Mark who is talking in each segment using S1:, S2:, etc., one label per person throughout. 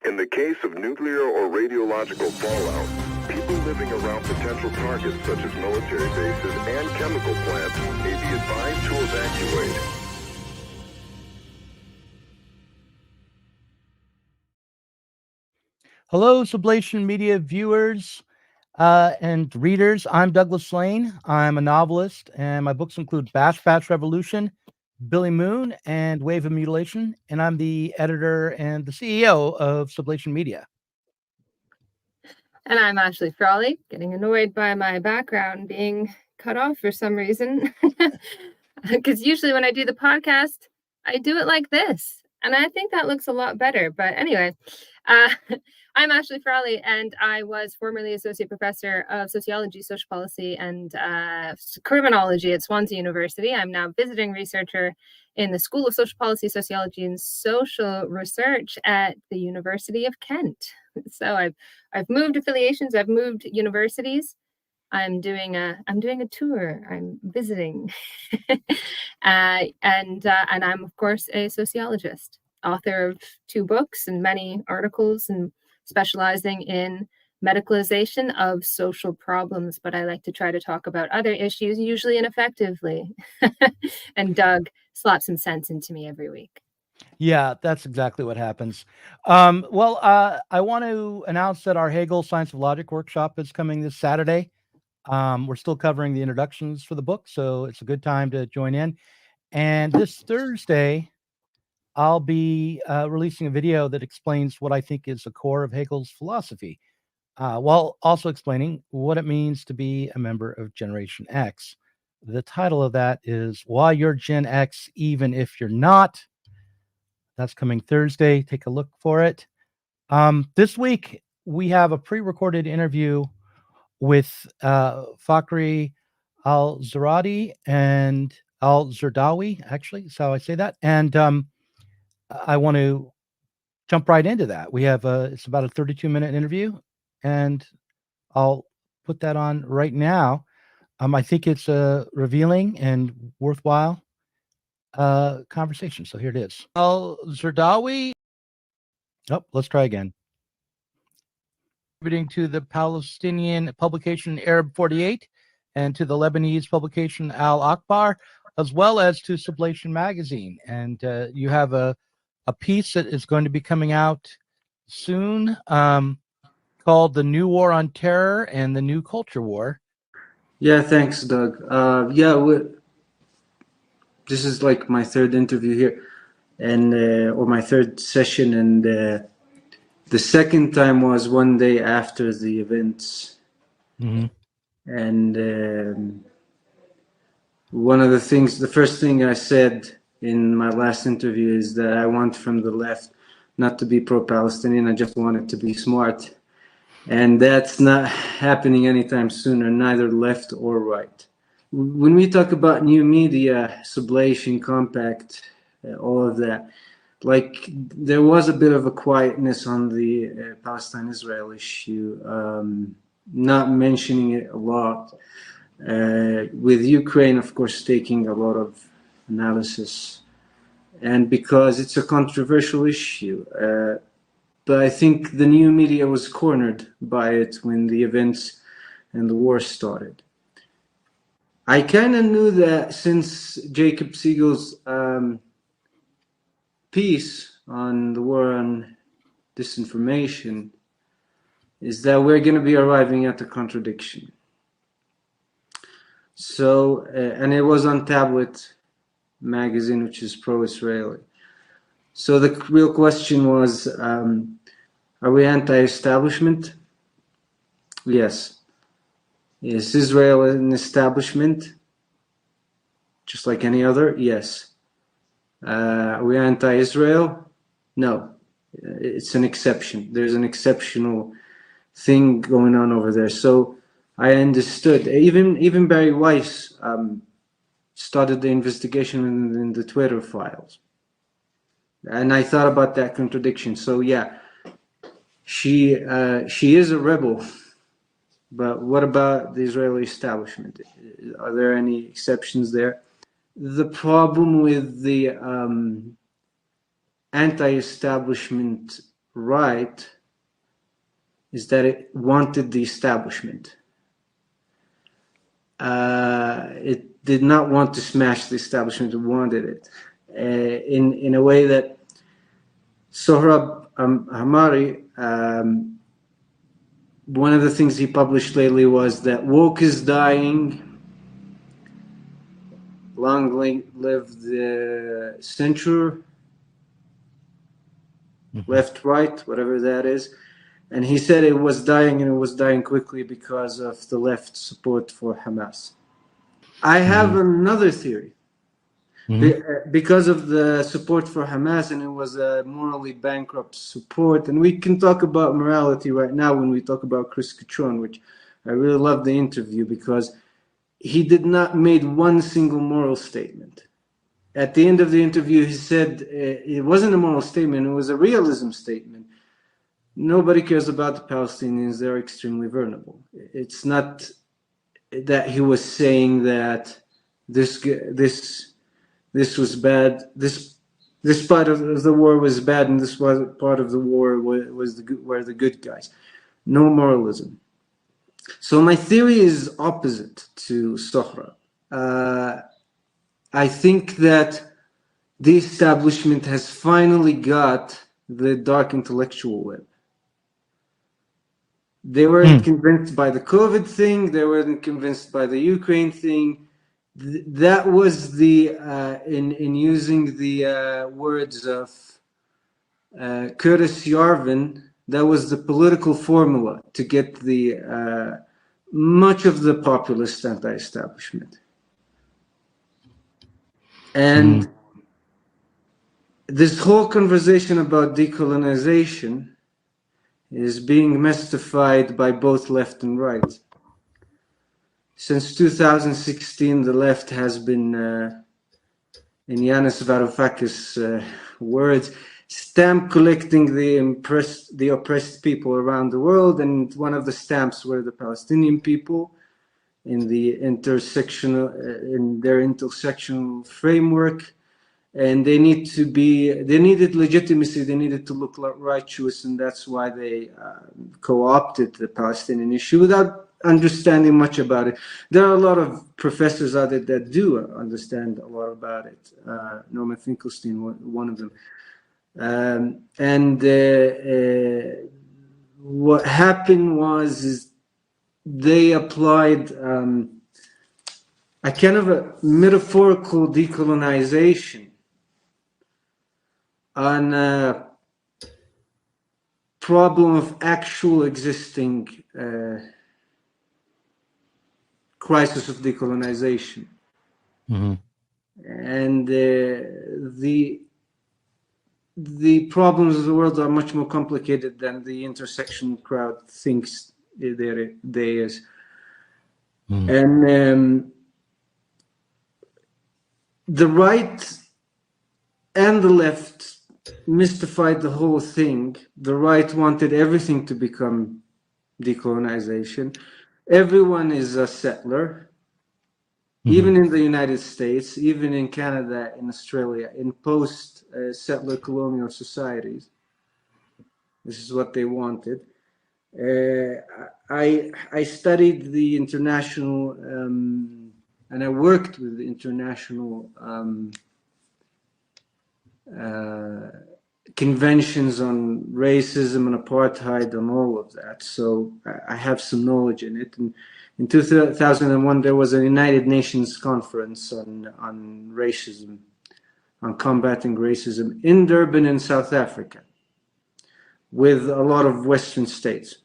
S1: In the case of nuclear or radiological fallout, people living around potential targets such as military bases and chemical plants may be advised to evacuate.
S2: Hello, Sublation Media viewers and readers. I'm Douglas Lain. I'm a novelist, and my books include Bash Batch Revolution, Billy Moon, and Wave of Mutilation, and I'm the editor and the CEO of Sublation Media.
S3: And I'm Ashley Frawley, getting annoyed by my background being cut off for some reason. Because usually when I do the podcast, I do it like this. And I think that looks a lot better. But anyway, I'm Ashley Frawley, and I was formerly Associate Professor of Sociology, Social Policy, and Criminology at Swansea University. I'm now visiting researcher in the School of Social Policy, Sociology, and Social Research at the University of Kent. So I've moved affiliations, I've moved universities. I'm doing a tour. I'm visiting, and I'm of course a sociologist, author of 2 books and many articles, and specializing in medicalization of social problems. But I like to try to talk about other issues, usually ineffectively. And Doug slaps some sense into me every week.
S2: Yeah, that's exactly what happens. I want to announce that our Hegel Science of Logic workshop is coming this Saturday. We're still covering the introductions for the book, so it's a good time to join in. And this Thursday, I'll be releasing a video that explains what I think is the core of Hegel's philosophy, while also explaining what it means to be a member of Generation X. The title of that is Why You're Gen X, Even If You're Not. That's coming Thursday. Take a look for it. This week, we have a pre-recorded interview with Fakhry Al-Serdawi and Al-Serdawi, actually, is how I say that. And I want to jump right into that. We have it's about a 32-minute interview, and I'll put that on right now. I think it's a revealing and worthwhile conversation. So here it is. Al-Serdawi. Oh, let's try again. Contributing to the Palestinian publication Arab 48 and to the Lebanese publication Al-Akbar, as well as to Sublation magazine. And you have a piece that is going to be coming out soon called The New War on Terror and the New Culture War.
S4: Yeah, thanks, Doug. This is like my 3rd interview here, and or my 3rd session, and the 2nd time was one day after the events.
S2: Mm-hmm.
S4: And one of the first thing I said in my last interview is that I want from the left not to be pro-Palestinian, I just want it to be smart. And that's not happening anytime soon, or neither left or right. When we talk about new media, sublation, compact, all of that, like there was a bit of a quietness on the Palestine-Israel issue, not mentioning it a lot. With Ukraine, of course, taking a lot of analysis, and because it's a controversial issue. But I think the new media was cornered by it when the events and the war started. I kind of knew that since Jacob Siegel's piece on the war on disinformation is that we're going to be arriving at a contradiction. So, and it was on Tablet magazine, which is pro-Israeli. So the real question was, are we anti-establishment? Yes. Is Israel an establishment? Just like any other? Yes. Are we anti-Israel? No. It's an exception. There's an exceptional thing going on over there. So I understood. Even Barry Weiss started the investigation in the Twitter files. And I thought about that contradiction. So yeah, she is a rebel. But what about the Israeli establishment? Are there any exceptions there? The problem with the anti-establishment right is that it wanted the establishment. It did not want to smash the establishment, it wanted it. In a way that Sohrab Hamari, one of the things he published lately was that woke is dying, long live the censure, left, right, whatever that is. And he said it was dying, and it was dying quickly because of the left support for Hamas. I have another theory. Because of the support for Hamas, and it was a morally bankrupt support. And we can talk about morality right now when we talk about Chris Cutrone, which I really love the interview because he did not make one single moral statement. At the end of the interview, he said it wasn't a moral statement, it was a realism statement. Nobody cares about the Palestinians, they're extremely vulnerable. It's not that he was saying that this was bad, this part of the war was bad, and this part of the war were the good guys. No moralism. So my theory is opposite to Sohrab. I think that the establishment has finally got the dark intellectual web. They weren't convinced by the COVID thing. They weren't convinced by the Ukraine thing. That was the, in using the words of Curtis Yarvin, that was the political formula to get the much of the populist anti-establishment. And this whole conversation about decolonization is being mystified by both left and right. Since 2016, the left has been, in Yanis Varoufakis' words, stamp collecting the oppressed people around the world, and one of the stamps were the Palestinian people in the in their intersectional framework. And they needed legitimacy, they needed to look righteous, and that's why they co-opted the Palestinian issue without understanding much about it. There are a lot of professors out there that do understand a lot about it. Norman Finkelstein, one of them. What happened is they applied a kind of a metaphorical decolonization on a problem of actual existing crisis of decolonization. And the problems of the world are much more complicated than the intersection crowd thinks they is. And the right and the left mystified the whole thing. The right wanted everything to become decolonization. Everyone is a settler, even in the United States, even in Canada, in Australia, in post-settler colonial societies. This is what they wanted. I studied the international, and I worked with the international conventions on racism and apartheid and all of that. So I have some knowledge in it. And in 2001, there was a United Nations conference on racism, on combating racism in Durban in South Africa, with a lot of Western states.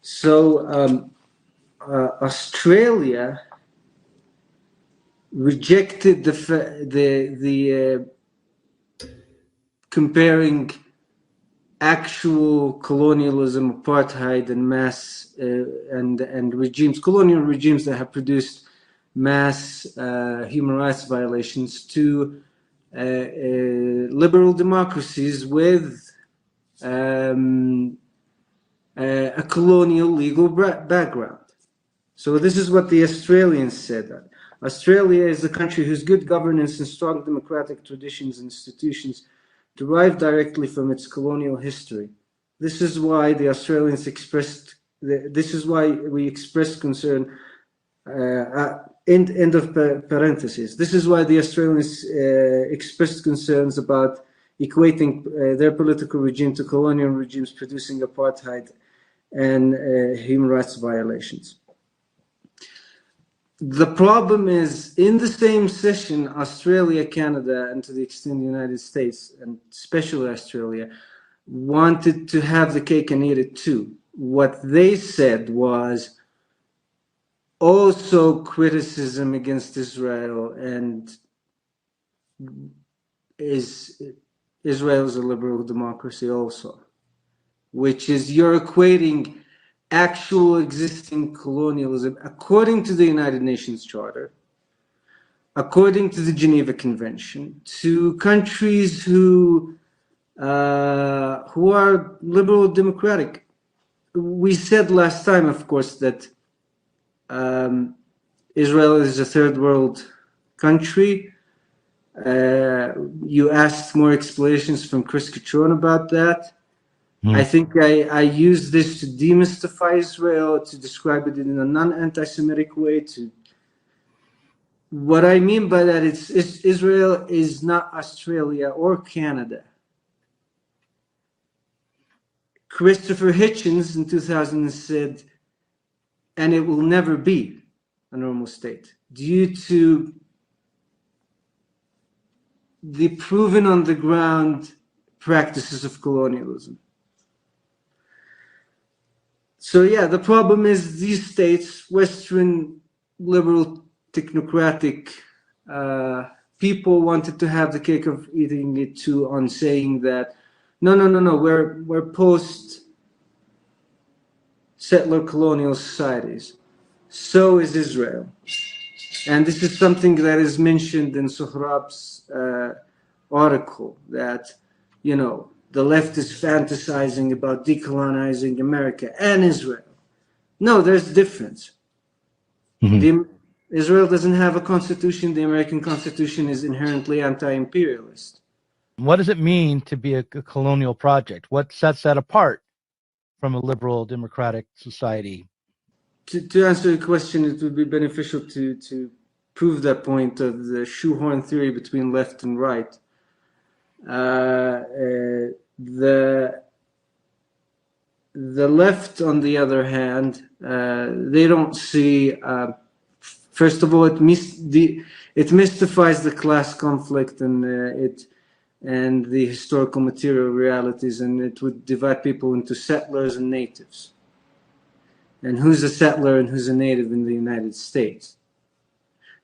S4: So Australia rejected the comparing actual colonialism, apartheid, and mass and regimes, colonial regimes that have produced mass human rights violations, to liberal democracies with a colonial legal background. So this is what the Australians said. Australia is a country whose good governance and strong democratic traditions and institutions derived directly from its colonial history. This is why the Australians expressed, this is why we expressed concern, end of parentheses. This is why the Australians expressed concerns about equating their political regime to colonial regimes producing apartheid and human rights violations. The problem is, in the same session, Australia, Canada, and to the extent the United States, and especially Australia, wanted to have the cake and eat it too. What they said was also criticism against Israel, and Israel is a liberal democracy also, which is you're equating actual existing colonialism according to the United Nations Charter, according to the Geneva Convention, to countries who are liberal democratic. We said last time, of course, that Israel is a third world country. You asked more explanations from Chris Catron about that. I think I use this to demystify Israel, to describe it in a non-anti-Semitic way. To what I mean by that, it's Israel is not Australia or Canada. Christopher Hitchens in 2000 said, and it will never be a normal state due to the proven on the ground practices of colonialism. So yeah, the problem is these states, Western liberal technocratic people wanted to have the cake of eating it too, on saying that no, we're post settler colonial societies. So is Israel. And this is something that is mentioned in Sohrab's article, that, you know, the left is fantasizing about decolonizing America and Israel. No, there's difference. Israel doesn't have a constitution. The American Constitution is inherently anti-imperialist.
S2: What does it mean to be a colonial project? What sets that apart from a liberal democratic society?
S4: To answer your question, it would be beneficial to prove that point of the shoehorn theory between left and right. The left, on the other hand, they don't see. First of all, it mystifies the class conflict and the historical material realities, and it would divide people into settlers and natives. And who's a settler and who's a native in the United States?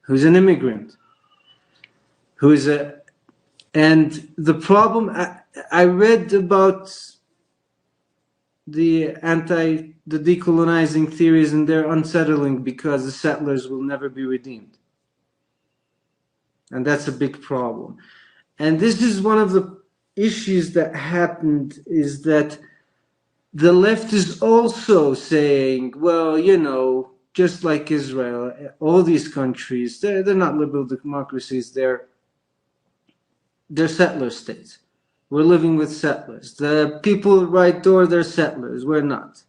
S4: Who's an immigrant? And the problem, I read about the decolonizing theories, and they're unsettling because the settlers will never be redeemed. And that's a big problem. And this is one of the issues that happened, is that the left is also saying, well, you know, just like Israel, all these countries, they're not liberal democracies, they're settler states. We're living with settlers. The people right door, they're settlers. We're not.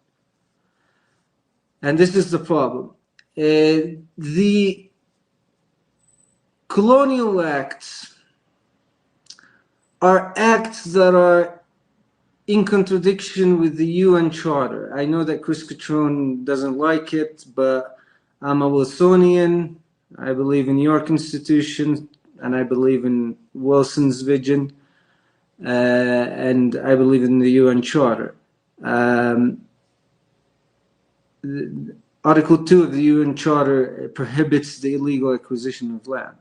S4: And this is the problem. The colonial acts are acts that are in contradiction with the UN Charter. I know that Chris Catron doesn't like it, but I'm a Wilsonian. I believe in your Constitution, and I believe in Wilson's vision, and I believe in the UN Charter. Article 2 of the UN Charter prohibits the illegal acquisition of land.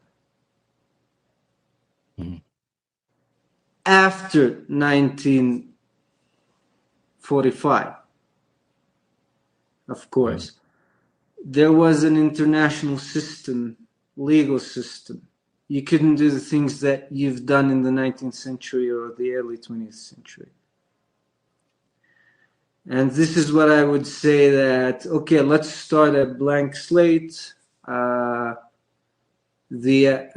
S4: After 1945, of course, there was an international system, legal system. You couldn't do the things that you've done in the 19th century or the early 20th century. And this is what I would say, that, okay, let's start a blank slate. The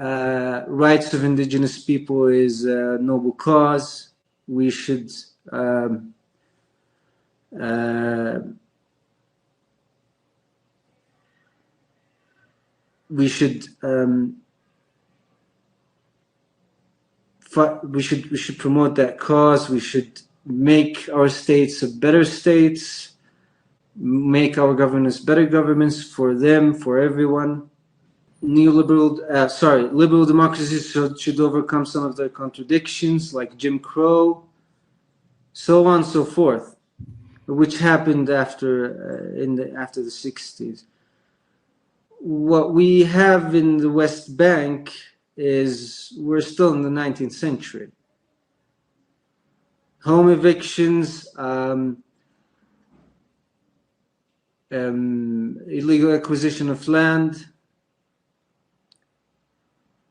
S4: rights of indigenous people is a noble cause. We should we should promote that cause. We should make our states a better states, make our governments better governments for them, for everyone. Liberal democracies should overcome some of their contradictions, like Jim Crow, so on and so forth, which happened after the 60s. What we have in the West Bank is we're still in the 19th century. Home evictions, illegal acquisition of land.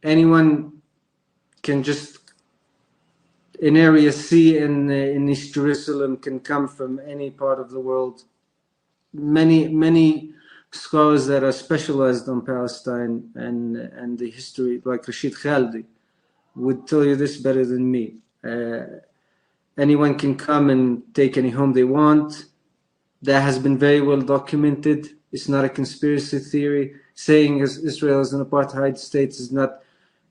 S4: Anyone can just, in Area C in East Jerusalem, can come from any part of the world. Many scholars that are specialized on Palestine and the history, like Rashid Khaldi, would tell you this better than me. Anyone can come and take any home they want. That has been very well documented. It's not a conspiracy theory. Saying Israel is an apartheid state is not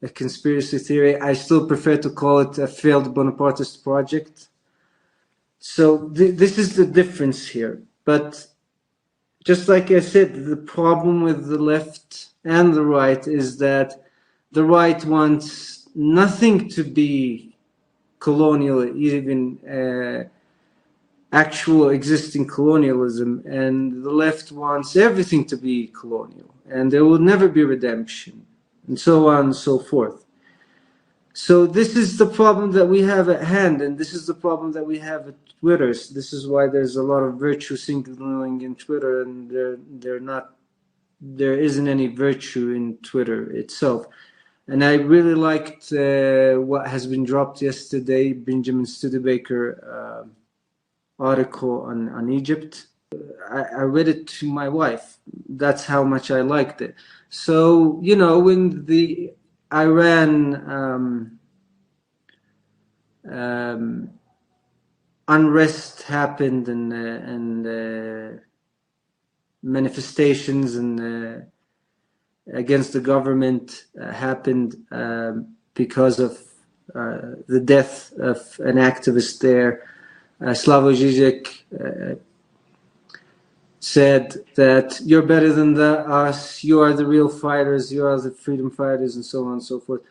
S4: a conspiracy theory. I still prefer to call it a failed Bonapartist project. So this is the difference here. But just like I said, the problem with the left and the right is that the right wants nothing to be colonial, even actual existing colonialism, and the left wants everything to be colonial, and there will never be redemption, and so on and so forth. So this is the problem that we have at hand, and this is the problem that we have at Twitter. So this is why there's a lot of virtue signaling in Twitter, and there isn't any virtue in Twitter itself. And I really liked what has been dropped yesterday, Benjamin Studebaker article on Egypt. I read it to my wife. That's how much I liked it. So, you know, when the Iran unrest happened and manifestations and against the government happened because of the death of an activist there, Slavoj Žižek said that you're better than us, you are the real fighters, you are the freedom fighters, and so on and so forth.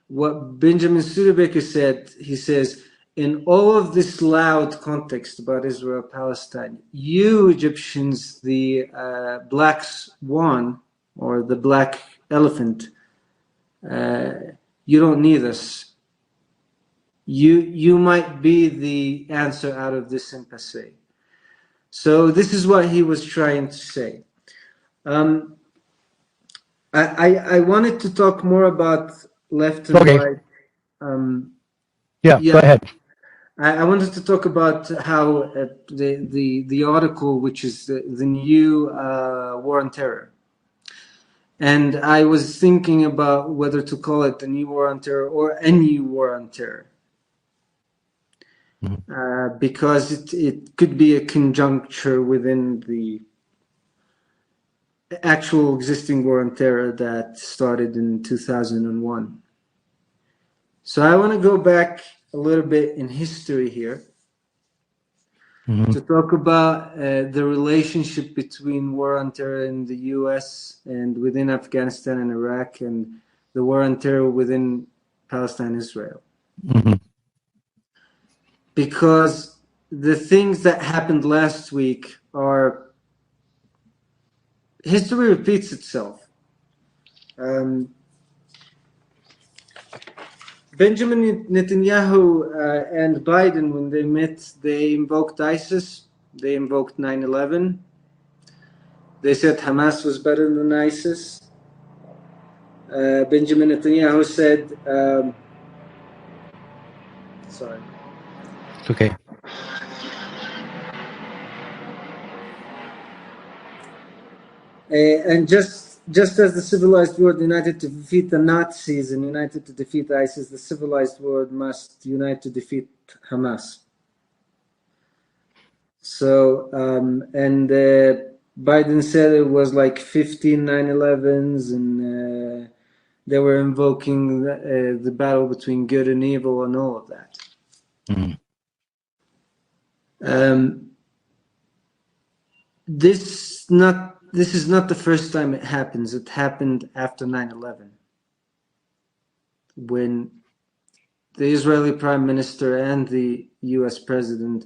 S4: What Benjamin Studebaker said, he says, in all of this loud context about Israel, Palestine, you Egyptians, the black swan or the black elephant, you don't need us. You might be the answer out of this impasse. So this is what he was trying to say. I wanted to talk more about left and right.
S2: Yeah, go ahead.
S4: I wanted to talk about how the article, which is the new war on terror. And I was thinking about whether to call it the new war on terror or a new war on terror. Because it could be a conjuncture within the actual existing war on terror that started in 2001. So I want to go back a little bit in history here to talk about the relationship between war on terror in the US and within Afghanistan and Iraq, and the war on terror within Palestine and Israel. Because the things that happened last week are, history repeats itself. Benjamin Netanyahu and Biden, when they met, they invoked ISIS, they invoked 9/11. They said Hamas was better than ISIS. Benjamin Netanyahu said, sorry.
S2: It's okay.
S4: And just just as the civilized world united to defeat the Nazis and united to defeat ISIS, the civilized world must unite to defeat Hamas. So, and Biden said it was like 15 9/11s, and they were invoking the battle between good and evil and all of that.
S2: Mhm.
S4: This is not the first time it happens. It happened after 9/11, when the Israeli Prime Minister and the US President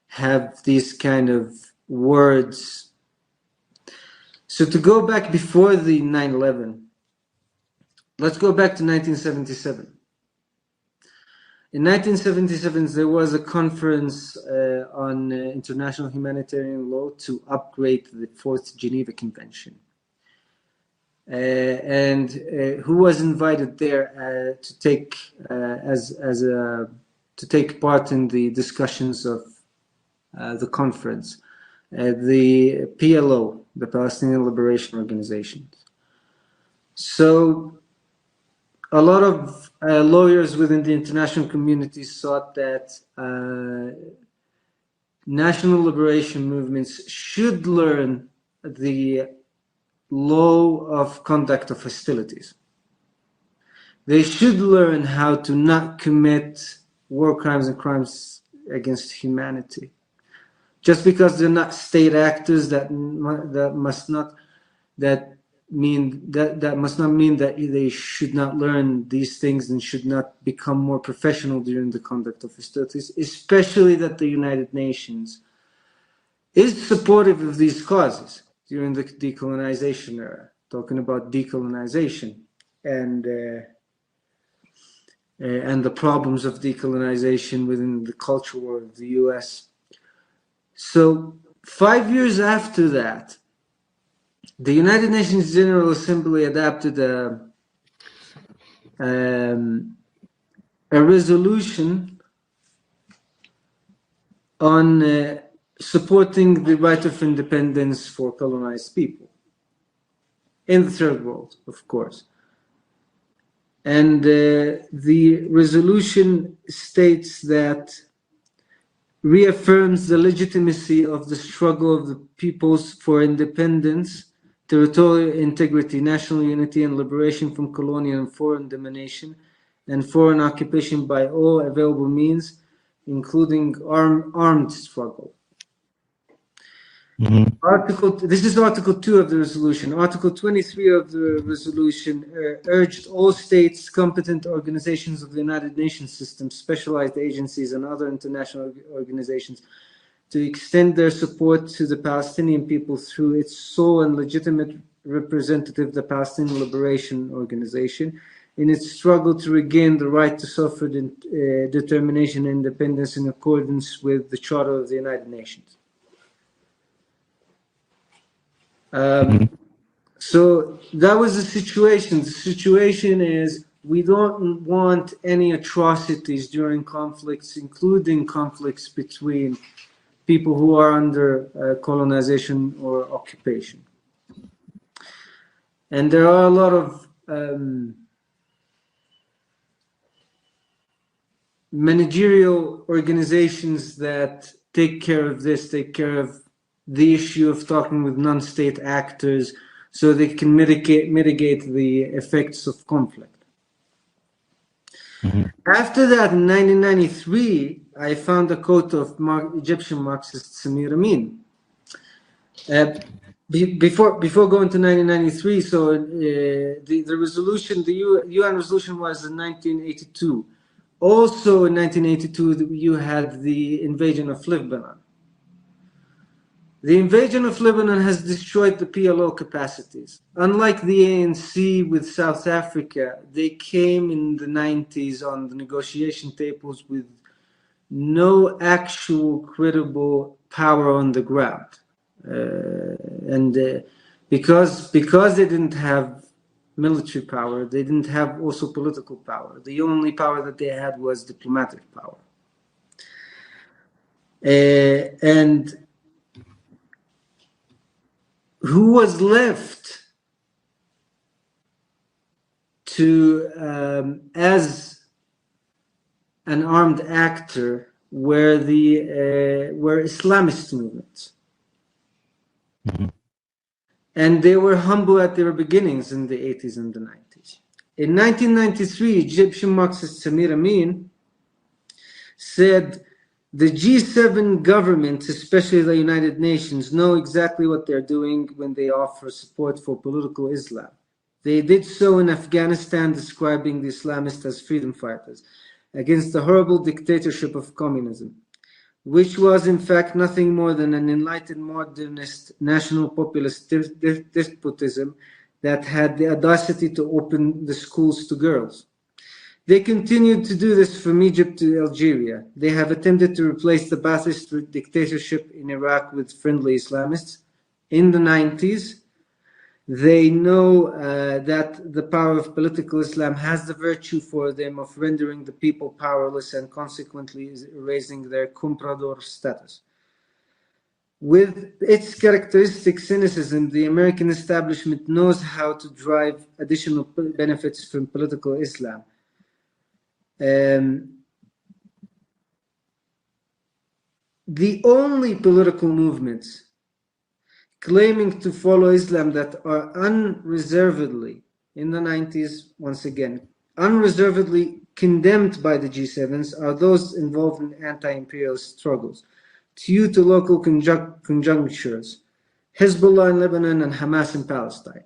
S4: have these kind of words. So to go back before the 9/11, let's go back to 1977. In 1977, there was a conference on international humanitarian law to upgrade the Fourth Geneva Convention. And who was invited there to take to take part in the discussions of the conference? The PLO, the Palestinian Liberation Organization. So a lot of lawyers within the international community thought that national liberation movements should learn the law of conduct of hostilities. They should learn how to not commit war crimes and crimes against humanity. Just because they're not state actors, that must not mean that they should not learn these things and should not become more professional during the conduct of hostilities, especially that the United Nations is supportive of these causes during the decolonization era, talking about decolonization and the problems of decolonization within the culture war of the US. So 5 years after that, the United Nations General Assembly adopted a resolution on supporting the right of independence for colonized people in the third world, of course. And the resolution states that reaffirms the legitimacy of the struggle of the peoples for independence, territorial integrity, national unity, and liberation from colonial and foreign domination and foreign occupation by all available means, including armed struggle.
S2: Mm-hmm.
S4: This is Article 2 of the resolution. Article 23 of the resolution urged all states, competent organizations of the United Nations system, specialized agencies, and other international organizations to extend their support to the Palestinian people through its sole and legitimate representative, the Palestinian Liberation Organization, in its struggle to regain the right to self-determination and independence in accordance with the Charter of the United Nations. So that was the situation. The situation is we don't want any atrocities during conflicts, including conflicts between people who are under colonization or occupation. And there are a lot of managerial organizations that take care of this, take care of the issue of talking with non-state actors so they can mitigate the effects of conflict.
S2: Mm-hmm.
S4: After that, in 1993, I found a quote of Egyptian Marxist Samir Amin. Before going to 1993, so the resolution, the UN resolution was in 1982. Also in 1982, you had the invasion of Lebanon. The invasion of Lebanon has destroyed the PLO capacities. Unlike the ANC with South Africa, they came in the 90s on the negotiation tables with no actual credible power on the ground. Because they didn't have military power, they didn't have also political power. The only power that they had was diplomatic power. And who was left as an armed actor were Islamist movements.
S2: Mhm.
S4: And they were humble at their beginnings in the 80s and the 90s. In 1993, Egyptian Marxist Samir Amin said, the G7 governments, especially the United Nations, know exactly what they're doing when they offer support for political Islam. They did so in Afghanistan, describing the Islamists as freedom fighters against the horrible dictatorship of communism, which was in fact nothing more than an enlightened modernist national populist despotism that had the audacity to open the schools to girls. They continued to do this from Egypt to Algeria. They have attempted to replace the Ba'athist dictatorship in Iraq with friendly Islamists. In the 90s, they know that the power of political Islam has the virtue for them of rendering the people powerless and consequently erasing their comprador status. With its characteristic cynicism, the American establishment knows how to drive additional benefits from political Islam. The only political movements claiming to follow Islam that are unreservedly, in the 90s, once again, unreservedly condemned by the G7s are those involved in anti-imperialist struggles, due to local conjunctures, Hezbollah in Lebanon and Hamas in Palestine.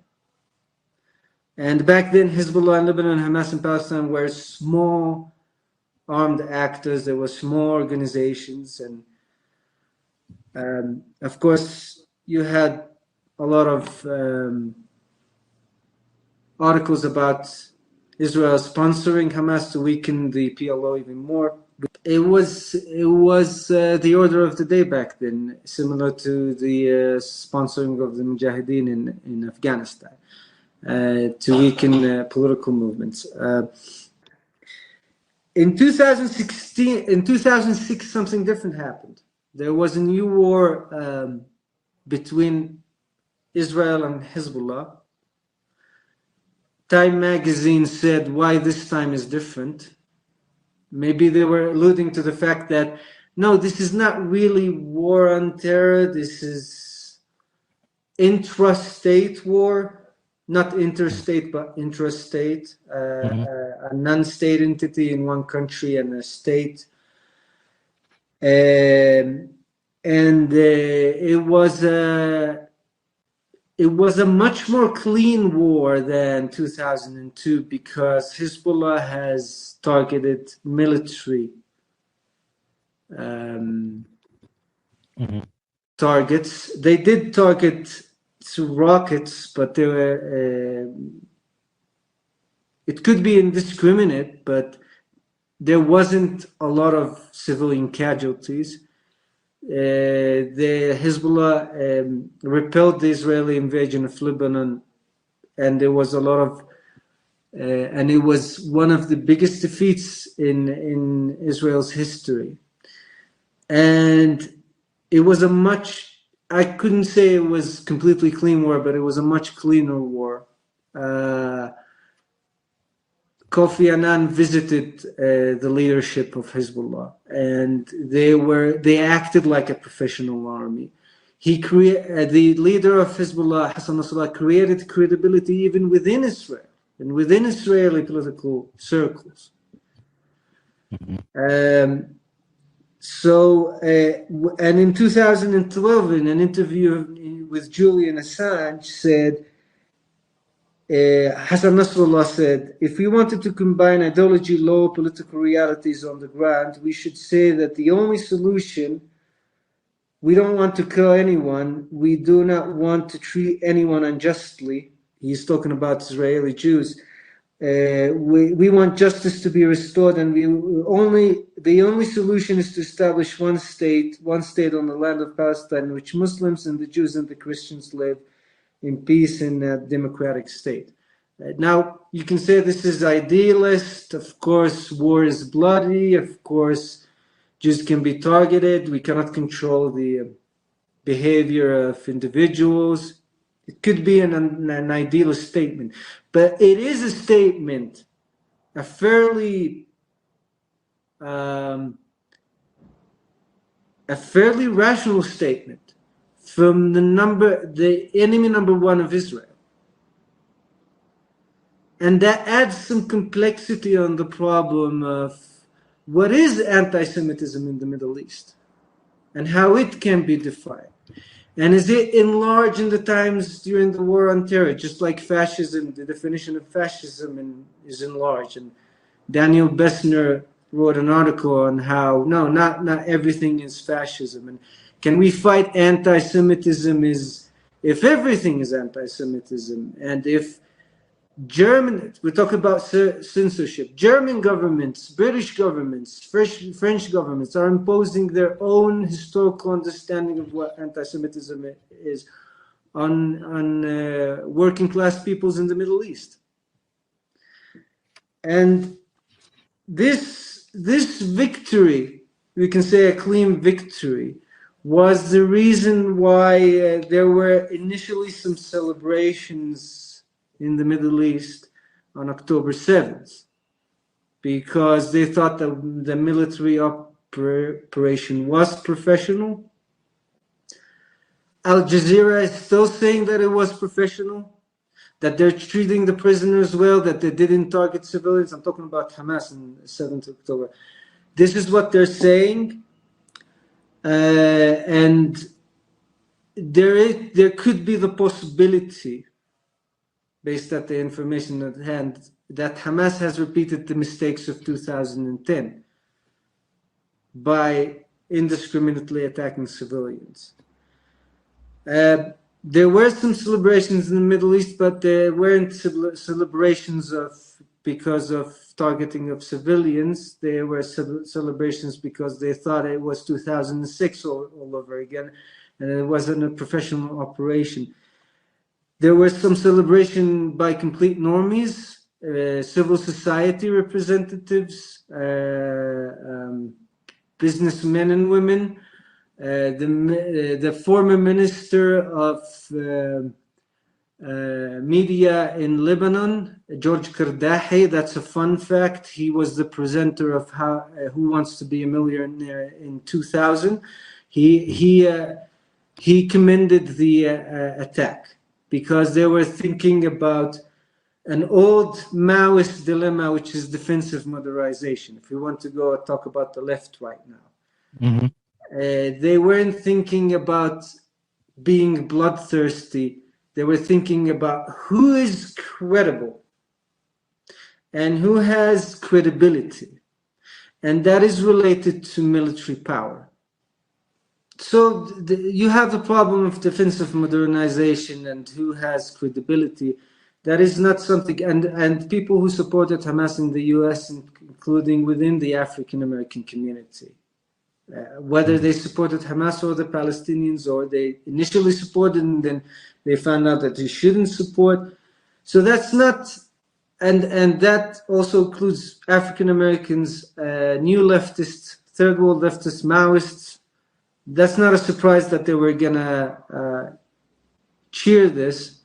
S4: And back then, Hezbollah in Lebanon and Hamas in Palestine were small armed actors. There were small organizations. And of course, you had a lot of articles about Israel sponsoring Hamas to weaken the PLO even more. It was the order of the day back then, similar to the sponsoring of the Mujahideen in Afghanistan. To weaken political movements. In 2006, something different happened. There was a new war between Israel and Hezbollah. Time magazine said why this time is different. Maybe they were alluding to the fact that, no, this is not really war on terror. This is intrastate war. Not interstate, but intrastate, a non-state entity in one country and a state. And it was a much more clean war than 2002 because Hezbollah has targeted military targets. They did target through rockets, but they were, it could be indiscriminate, but there wasn't a lot of civilian casualties. The Hezbollah repelled the Israeli invasion of Lebanon, and there was a lot of, and it was one of the biggest defeats in Israel's history. And it was a much, I couldn't say it was completely clean war, but it was a much cleaner war. Kofi Annan visited the leadership of Hezbollah, and they acted like a professional army. The leader of Hezbollah, Hassan Nasrallah, created credibility even within Israel and within Israeli political circles. And in 2012, in an interview with Julian Assange, said, Hassan Nasrallah said, if we wanted to combine ideology, law, political realities on the ground, we should say that the only solution, we don't want to kill anyone, we do not want to treat anyone unjustly. He's talking about Israeli Jews. We want justice to be restored, and the only solution is to establish one state on the land of Palestine, in which Muslims and the Jews and the Christians live in peace in a democratic state. Now, you can say this is idealist. Of course, war is bloody. Of course, Jews can be targeted. We cannot control the behavior of individuals. It could be an idealist statement, but it is a statement, a fairly rational statement from the enemy number one of Israel. And that adds some complexity on the problem of what is anti-Semitism in the Middle East and how it can be defined. And is it enlarged in the times during the war on terror, just like fascism, the definition of fascism is enlarged. And Daniel Bessner wrote an article on how, no, not everything is fascism. And can we fight anti-Semitism if everything is anti-Semitism? And if we talk about censorship. German governments, British governments, French governments are imposing their own historical understanding of what anti-Semitism is on working class peoples in the Middle East. And this victory, we can say a clean victory, was the reason why there were initially some celebrations in the Middle East on October 7th, because they thought that the military operation was professional. Al Jazeera is still saying that it was professional, that they're treating the prisoners well, that they didn't target civilians. I'm talking about Hamas on 7th October. This is what they're saying. And there could be the possibility, based on the information at hand, that Hamas has repeated the mistakes of 2010 by indiscriminately attacking civilians. There were some celebrations in the Middle East, but there weren't celebrations because of targeting of civilians. There were celebrations because they thought it was 2006 all over again, and it wasn't a professional operation. There was some celebration by complete normies, civil society representatives, businessmen and women, the former minister of media in Lebanon, George Kardahi. That's a fun fact. He was the presenter of Who Wants to Be a Millionaire in 2000. He commended the attack, because they were thinking about an old Maoist dilemma, which is defensive modernization. If we want to go talk about the left right now.
S2: Mm-hmm.
S4: They weren't thinking about being bloodthirsty. They were thinking about who is credible and who has credibility. And that is related to military power. So you have the problem of defensive modernization and who has credibility. That is not something, and people who supported Hamas in the US, including within the African American community, whether they supported Hamas or the Palestinians, or they initially supported and then they found out that they shouldn't support. So that's not, and that also includes African Americans, new leftists, third world leftists, Maoists. That's not a surprise that they were gonna cheer this,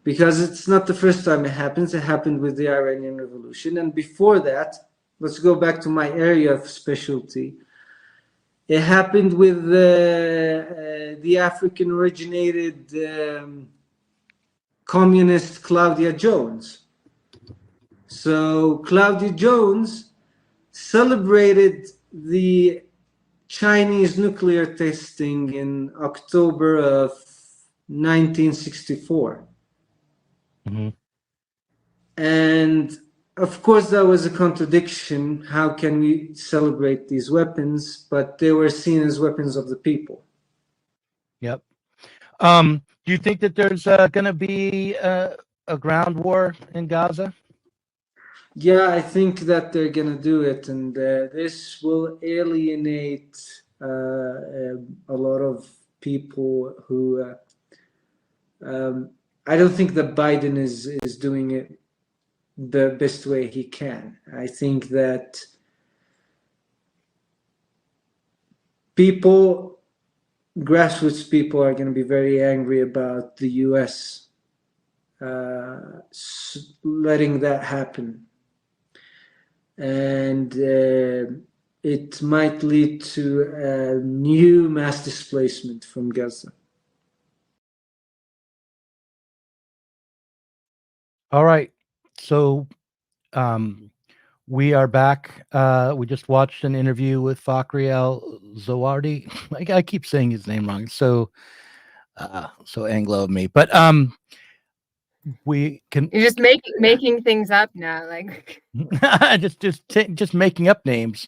S4: because it's not the first time it happens. It happened with the Iranian Revolution, and before that, let's go back to my area of specialty. It happened with the African-originated communist Claudia Jones. So Claudia Jones celebrated the Chinese nuclear testing in October of 1964.
S2: Mm-hmm.
S4: And of course, that was a contradiction. How can we celebrate these weapons? But they were seen as weapons of the people.
S2: Yep. Do you think that there's going to be a ground war in Gaza?
S4: Yeah, I think that they're going to do it. And this will alienate a lot of people who... I don't think that Biden is doing it the best way he can. I think that people grassroots people are going to be very angry about the U.S. Letting that happen. And it might lead to a new mass displacement from Gaza.
S2: All right. So we are back. We just watched an interview with Fakhry Al-Serdawi. I keep saying his name wrong. So Anglo of me. But we can
S3: You're just making things up now, like
S2: just making up names.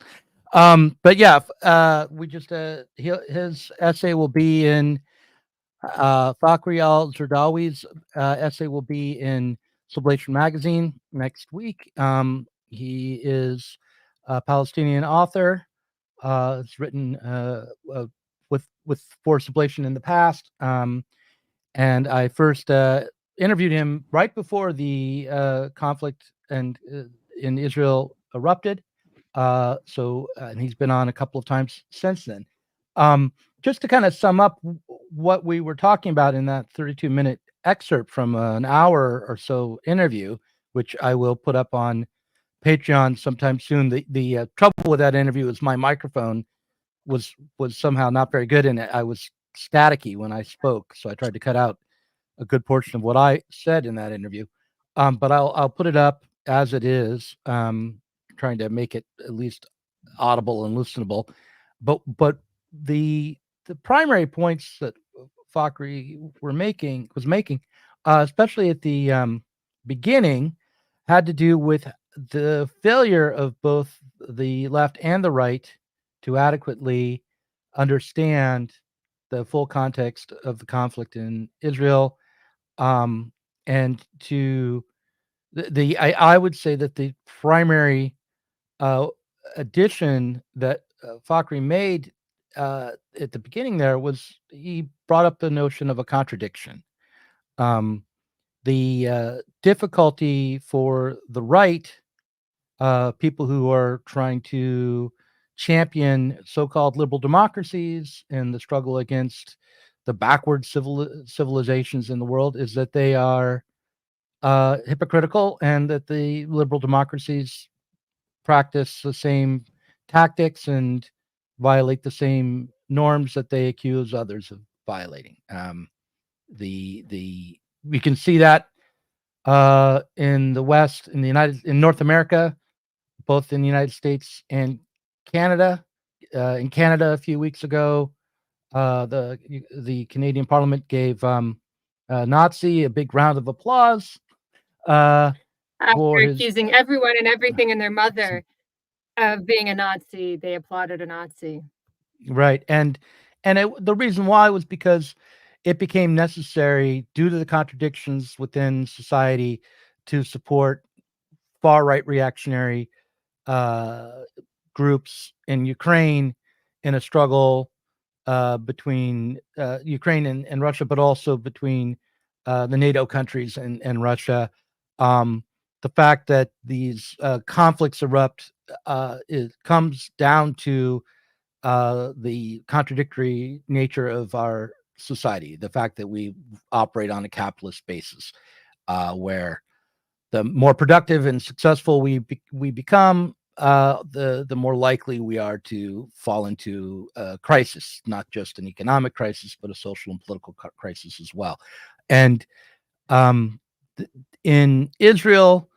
S2: But yeah, we just his essay will be in Fakhry Al-Serdawi's essay will be in Sublation magazine next week. He is a Palestinian author. Has written with for Sublation in the past. And I first interviewed him right before the conflict and in Israel erupted. And he's been on a couple of times since then. Just to kind of sum up what we were talking about in that 32-minute excerpt from an hour or so interview, which I will put up on Patreon sometime soon. The trouble with that interview is my microphone was somehow not very good, and I was staticky when I spoke, so I tried to cut out a good portion of what I said in that interview. But I'll put it up as it is, trying to make it at least audible and listenable. But the primary points that Fakhry was making, especially at the beginning, had to do with the failure of both the left and the right to adequately understand the full context of the conflict in Israel, and to I would say that the primary addition that Fakhry made at the beginning there was he brought up the notion of a contradiction. The difficulty for the right, people who are trying to champion so-called liberal democracies and the struggle against the backward civilizations in the world, is that they are hypocritical, and that the liberal democracies practice the same tactics and violate the same norms that they accuse others of violating. We can see that in the West, in North America, both in the United States and Canada. In Canada, a few weeks ago, the Canadian Parliament gave Nazi a big round of applause
S3: after
S2: for his.
S3: accusing everyone and everything and their mother of being a Nazi, they applauded a Nazi.
S2: Right, and the reason why was because it became necessary, due to the contradictions within society, to support far right reactionary groups in Ukraine in a struggle between Ukraine and Russia, but also between the NATO countries and Russia. The fact that these conflicts erupt comes down to the contradictory nature of our society. The fact that we operate on a capitalist basis, where the more productive and successful we become, the more likely we are to fall into a crisis, not just an economic crisis, but a social and political crisis as well. And in Israel,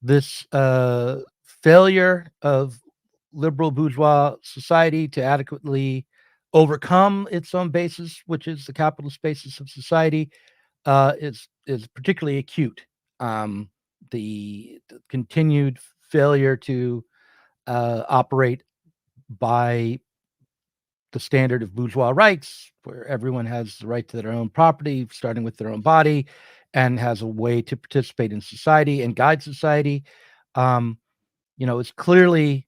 S2: this failure of liberal bourgeois society to adequately overcome its own basis, which is the capitalist basis of society, is particularly acute. The continued failure to operate by the standard of bourgeois rights, where everyone has the right to their own property, starting with their own body, and has a way to participate in society and guide society, is clearly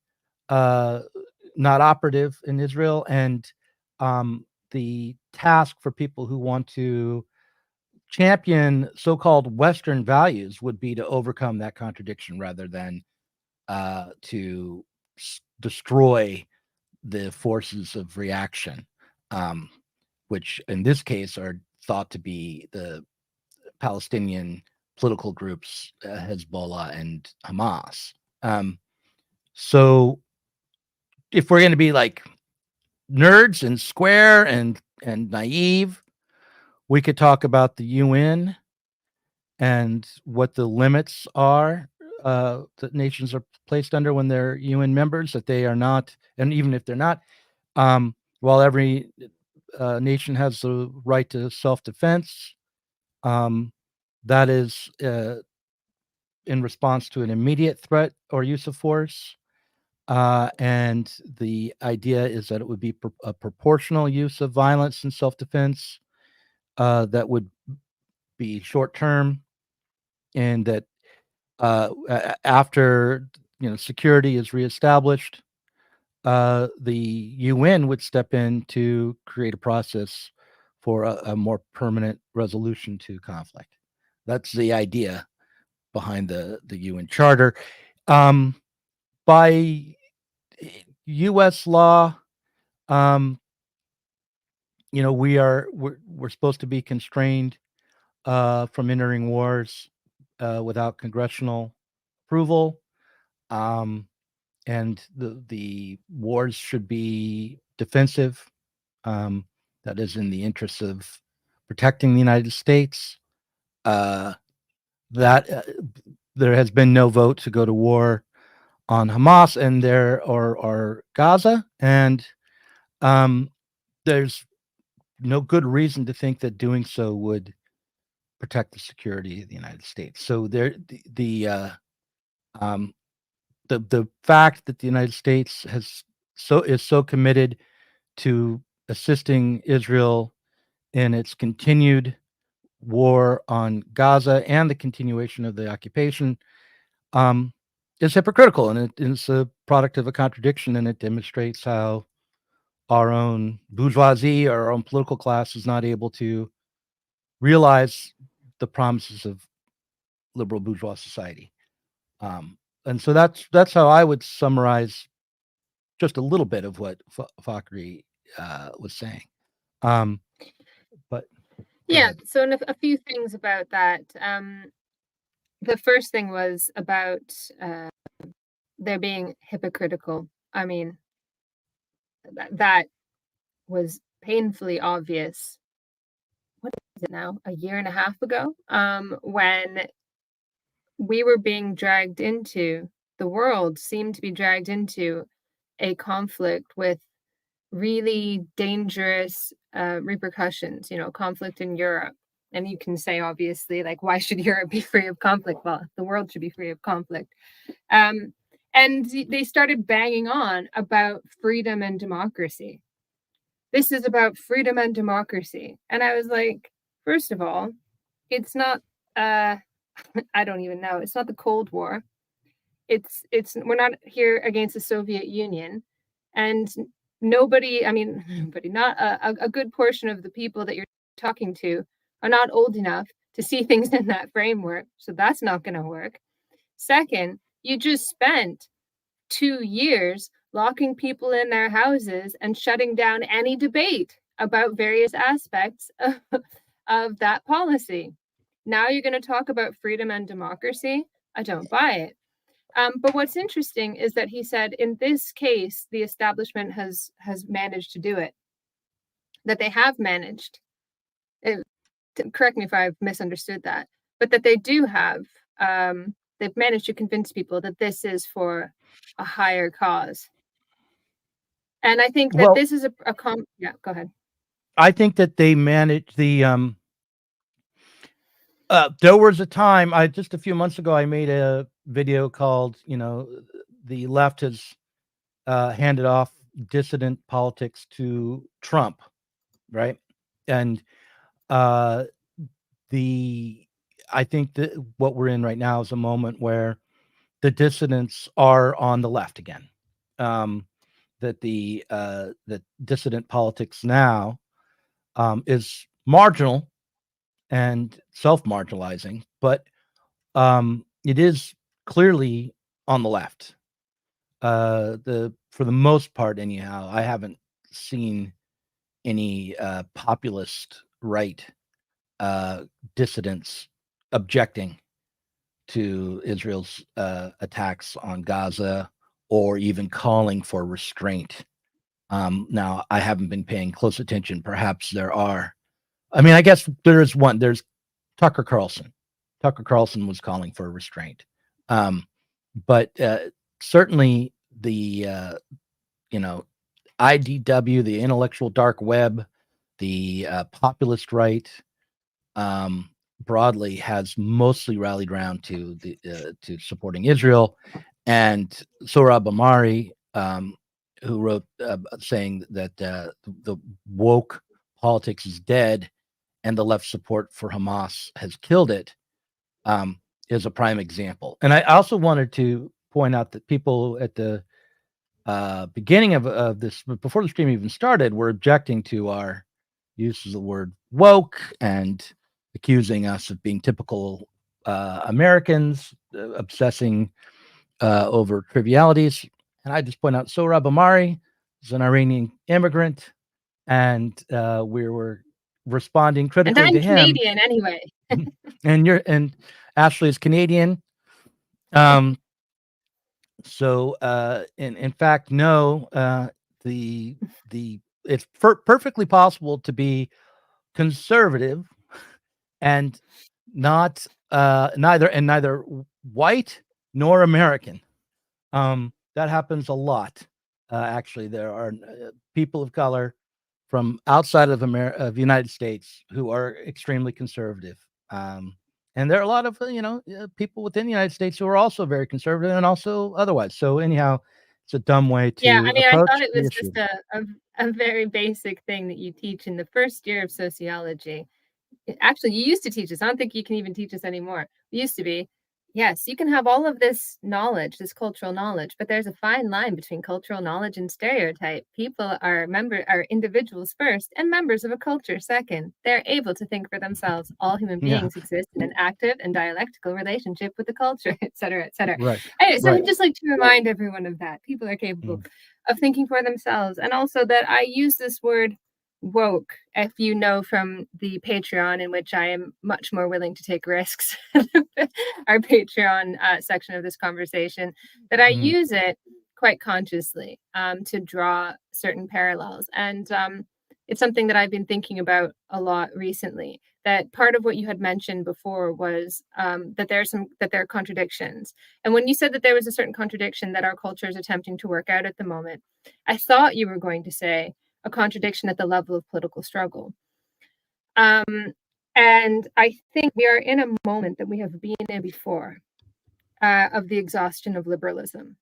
S2: not operative in Israel. And the task for people who want to champion so-called Western values would be to overcome that contradiction, rather than to destroy the forces of reaction. which in this case are thought to be the Palestinian political groups, Hezbollah and Hamas. So if we're going to be like nerds and square and naive, we could talk about the UN and what the limits are that nations are placed under when they're UN members, that they are not, and even if they're not, while every nation has the right to self-defense, that is in response to an immediate threat or use of force. And the idea is that it would be a proportional use of violence and self-defense that would be short-term, and that after security is reestablished, the UN would step in to create a process for a more permanent resolution to conflict. That's the idea behind the UN Charter. By U.S. law, we're supposed to be constrained from entering wars without congressional approval, and the wars should be defensive. That is in the interests of protecting the United States. That there has been no vote to go to war on Hamas and or Gaza, and there's no good reason to think that doing so would protect the security of the United States. So the fact that the United States is so committed to assisting Israel in its continued war on Gaza and the continuation of the occupation is hypocritical, and it is a product of a contradiction, and it demonstrates how our own bourgeoisie or our own political class is not able to realize the promises of liberal bourgeois society. And so that's how I would summarize just a little bit of what Fakhry was saying. But
S3: yeah, so a few things about that. The first thing was about there being hypocritical. I mean, that was painfully obvious. What is it now? A year and a half ago, when we were being dragged into, the world seemed to be dragged into a conflict with really dangerous repercussions, conflict in Europe. And you can say, obviously, like, why should Europe be free of conflict? Well, the world should be free of conflict. And they started banging on about freedom and democracy. This is about freedom and democracy. And I was like, first of all, it's not, I don't even know. It's not the Cold War. We're not here against the Soviet Union. And nobody, not a good portion of the people that you're talking to are not old enough to see things in that framework. So that's not going to work. Second, you just spent 2 years locking people in their houses and shutting down any debate about various aspects of that policy. Now you're going to talk about freedom and democracy? I don't buy it. But what's interesting is that he said, in this case, the establishment has managed to do it. That they have managed. Correct me if I've misunderstood that. But that they do have. They've managed to convince people that this is for a higher cause. And I think that this is yeah, go ahead.
S2: I think that they managed the there was a time, just a few months ago, I made a video called, the left has handed off dissident politics to Trump, right? And I think that what we're in right now is a moment where the dissidents are on the left again. That dissident politics now is marginal and self-marginalizing, but it is clearly on the left. For the most part, anyhow, I haven't seen any populist right dissidents objecting to Israel's attacks on Gaza, or even calling for restraint. Now, I haven't been paying close attention. Perhaps there are. I mean, I guess there is one. There's Tucker Carlson. Tucker Carlson was calling for restraint. But certainly the, IDW, the intellectual dark web, the populist right, broadly has mostly rallied around to supporting Israel, and Sohrab Ahmari, who wrote saying that the woke politics is dead and the left support for Hamas has killed it, is a prime example. And I also wanted to point out that people at the beginning of this, before the stream even started, were objecting to our use of the word woke and accusing us of being typical Americans, obsessing over trivialities. And I just point out Sohrab Ahmari is an Iranian immigrant, and we were responding critically
S3: and
S2: to
S3: I'm
S2: him.
S3: Canadian anyway.
S2: and Ashley is Canadian. So in fact, no, it's perfectly possible to be conservative and not neither white nor American. That happens a lot. Actually, there are people of color from outside of the United States who are extremely conservative. And there are a lot of people within the United States who are also very conservative and also otherwise. So anyhow, it's a dumb way to
S3: Yeah, I mean, I
S2: approach
S3: thought it
S2: the
S3: was
S2: issue.
S3: just a very basic thing that you teach in the first year of sociology. Actually, you used to teach us. I don't think you can even teach us anymore. It used to be, yes, you can have all of this knowledge, this cultural knowledge, but there's a fine line between cultural knowledge and stereotype. People are individuals first and members of a culture second. They're able to think for themselves. All human beings exist in an active and dialectical relationship with the culture, et cetera, et cetera.
S2: Right.
S3: Anyway, so
S2: Right.
S3: I'd just like to remind everyone of that. People are capable of thinking for themselves. And also that I use this word woke, if you know from the Patreon, in which I am much more willing to take risks, our Patreon section of this conversation, that I use it quite consciously to draw certain parallels. And it's something that I've been thinking about a lot recently. That part of what you had mentioned before was that there are contradictions. And when you said that there was a certain contradiction that our culture is attempting to work out at the moment, I thought you were going to say a contradiction at the level of political struggle. And I think we are in a moment that we have been in before of the exhaustion of liberalism.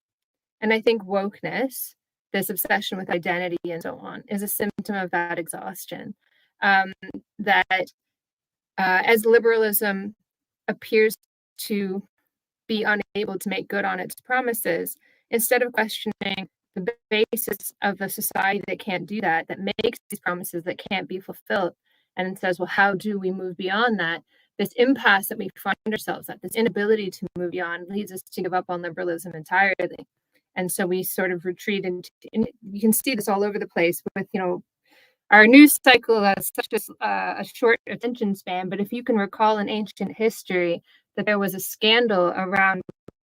S3: And I think wokeness, this obsession with identity and so on, is a symptom of that exhaustion. That as liberalism appears to be unable to make good on its promises, instead of questioning the basis of a society that can't do that makes these promises that can't be fulfilled, and says, well, how do we move beyond that? This impasse that we find ourselves at, this inability to move beyond, leads us to give up on liberalism entirely. And so we sort of retreat into, and you can see this all over the place with, our news cycle has such a short attention span. But if you can recall in ancient history that there was a scandal around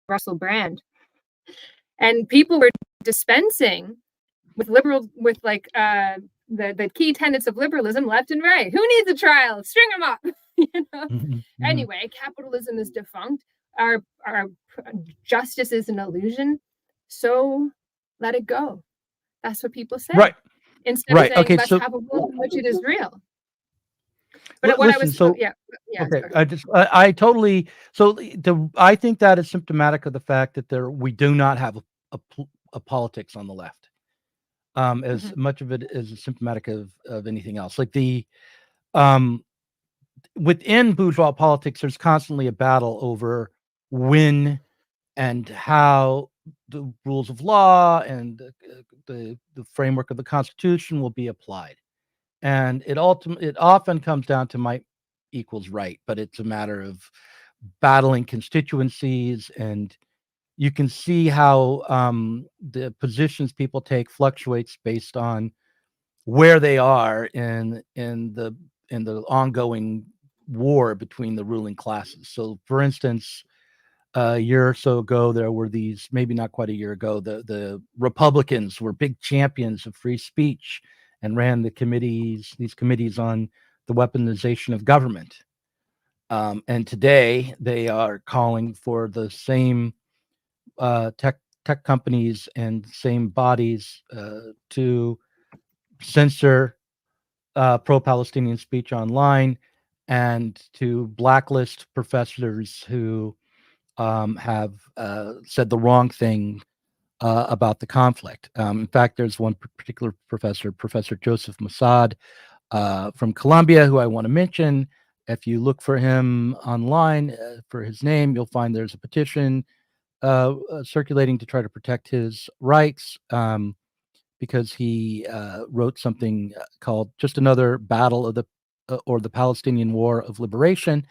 S3: Russell Brand, and people were dispensing with the key tenets of liberalism left and right. Who needs a trial? String them up. Anyway, capitalism is defunct. Our justice is an illusion. So let it go. That's what people say.
S2: Right.
S3: Instead of saying, let's have a world in which it is real. But what
S2: listen, okay.
S3: Sorry.
S2: I totally. So I think that is symptomatic of the fact that we do not have a politics on the left, as much of it is symptomatic of anything else. Like within bourgeois politics, there's constantly a battle over when and how the rules of law and the framework of the Constitution will be applied. And it often comes down to might equals right, but it's a matter of battling constituencies, and you can see how the positions people take fluctuates based on where they are in the ongoing war between the ruling classes. So, for instance, a year or so ago, there were these, maybe not quite a year ago, the Republicans were big champions of free speech and ran these committees on the weaponization of government. And today they are calling for the same tech companies and same bodies to censor pro-Palestinian speech online and to blacklist professors who have said the wrong thing about the conflict. In fact, there's one particular professor, Professor Joseph Mossad from Columbia, who I want to mention. If you look for him online for his name, you'll find there's a petition circulating to try to protect his rights because he wrote something called "Just Another Battle of the or the Palestinian War of Liberation."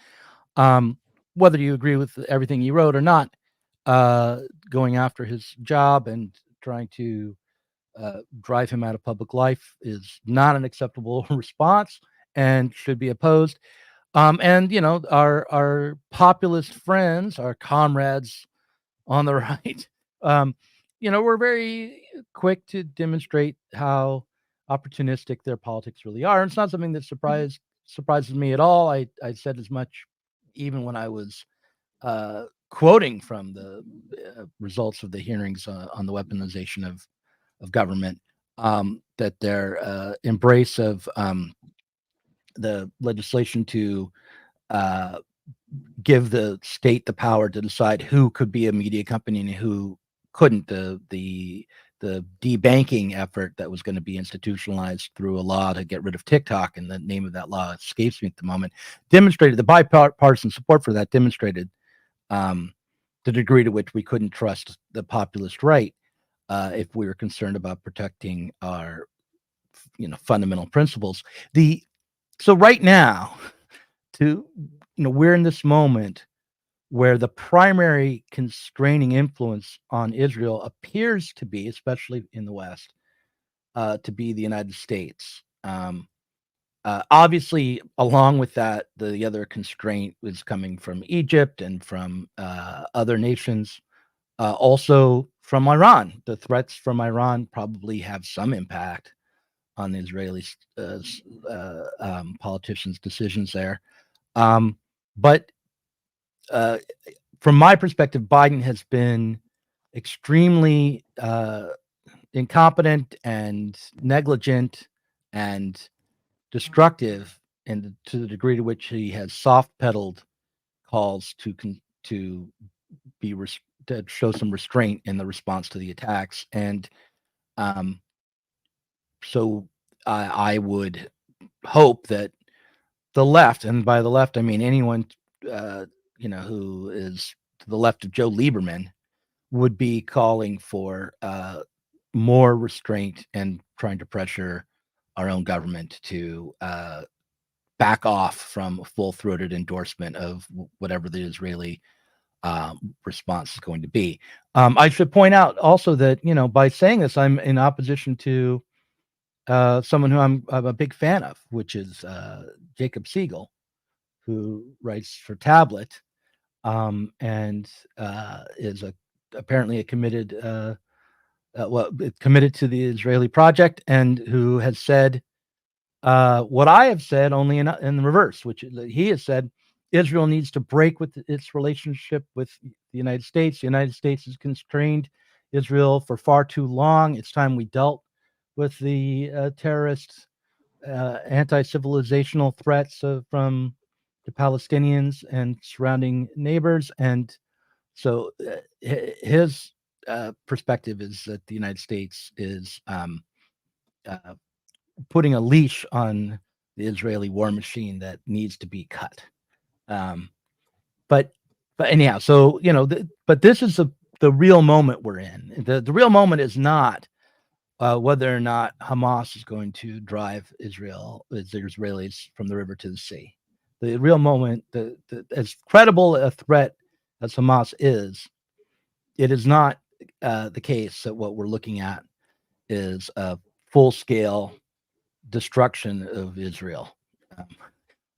S2: Whether you agree with everything he wrote or not, going after his job and trying to drive him out of public life is not an acceptable response and should be opposed. And our populist friends, our comrades on the right, we're very quick to demonstrate how opportunistic their politics really are. And it's not something that surprises me at all. I said as much even when I was quoting from the results of the hearings on the weaponization of government, that their embrace of the legislation to give the state the power to decide who could be a media company and who couldn't. The debanking effort that was going to be institutionalized through a law to get rid of TikTok, and the name of that law escapes me at the moment, demonstrated the bipartisan support for that, demonstrated the degree to which we couldn't trust the populist right if we were concerned about protecting our fundamental principles. So right now, we're in this moment where the primary constraining influence on Israel appears to be, especially in the West, to be the United States. Obviously, along with that, the other constraint was coming from Egypt and from other nations, also from Iran. The threats from Iran probably have some impact on the Israeli politicians' decisions there. But from my perspective, Biden has been extremely incompetent and negligent and destructive, and to the degree to which he has soft-pedaled calls to show some restraint in the response to the attacks. And so I would hope that the left, and by the left I mean anyone who is to the left of Joe Lieberman, would be calling for more restraint and trying to pressure our own government to back off from a full-throated endorsement of whatever the Israeli response is going to be. I should point out also that, by saying this, I'm in opposition to someone who I'm a big fan of, which is Jacob Siegel, who writes for Tablet, and is apparently a committed to the Israeli project, and who has said what I have said, only in the reverse, which he has said Israel needs to break with its relationship with the United States. The United States has constrained Israel for far too long. It's time we dealt with the terrorist, anti-civilizational threats from the Palestinians and surrounding neighbors. And so his perspective is that the United States is putting a leash on the Israeli war machine that needs to be cut. But anyhow, so but this is the real moment we're in. The real moment is not whether or not Hamas is going to drive the Israelis from the river to the sea. The real moment, as credible a threat as Hamas is, it is not the case that what we're looking at is a full-scale destruction of Israel.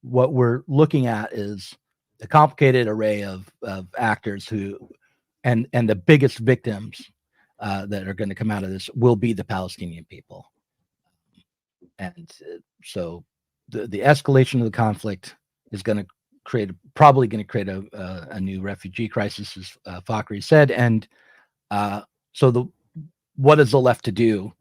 S2: What we're looking at is a complicated array of actors who, and the biggest victims that are going to come out of this will be the Palestinian people. And so the escalation of the conflict is going to probably going to create a new refugee crisis, as Fakhry said. And so what is the left to do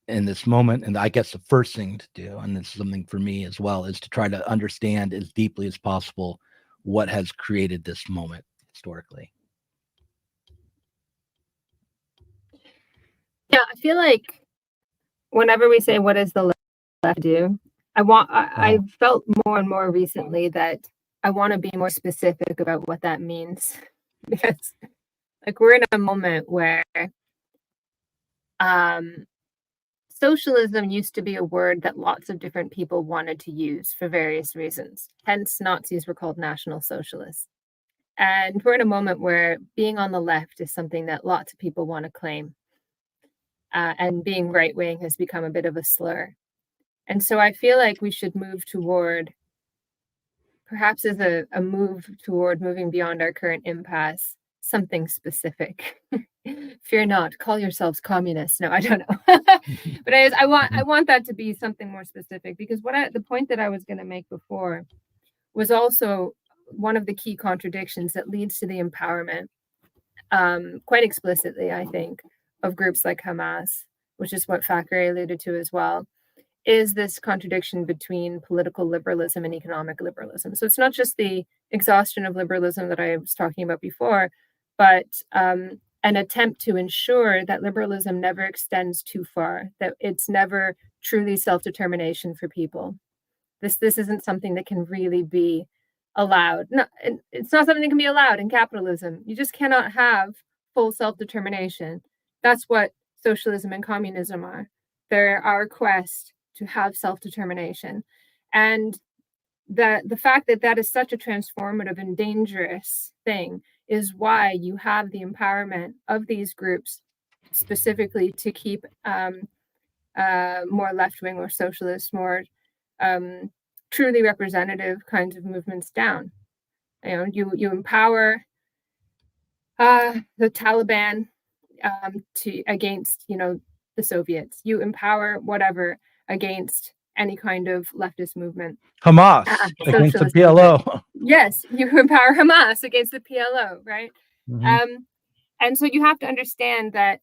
S2: in this moment? And I guess the first thing to do, and this is something for me as well, is to try to understand as deeply as possible what has created this moment historically.
S3: Yeah, I feel like whenever we say what does the left do, I felt more and more recently that I want to be more specific about what that means, because like we're in a moment where socialism used to be a word that lots of different people wanted to use for various reasons. Hence, Nazis were called National Socialists. And we're in a moment where being on the left is something that lots of people want to claim. And being right-wing has become a bit of a slur. And so I feel like we should move toward, perhaps as a move toward moving beyond our current impasse, something specific. Fear not, call yourselves communists. No, I don't know. But I want that to be something more specific, because the point that I was going to make before was also one of the key contradictions that leads to the empowerment, quite explicitly, I think, of groups like Hamas, which is what Fakhry alluded to as well, is this contradiction between political liberalism and economic liberalism. So it's not just the exhaustion of liberalism that I was talking about before, but an attempt to ensure that liberalism never extends too far, that it's never truly self-determination for people. This isn't something that can really be allowed. No, it's not something that can be allowed in capitalism. You just cannot have full self-determination. That's what socialism and communism are. They're our quest to have self-determination. And the fact that that is such a transformative and dangerous thing is why you have the empowerment of these groups specifically to keep more left-wing or socialist, more truly representative kinds of movements down. You empower the Taliban against the Soviets. You empower whatever against any kind of leftist movement.
S2: Hamas against the PLO.
S3: Movement. Yes, you empower Hamas against the PLO, right? Mm-hmm. And so you have to understand that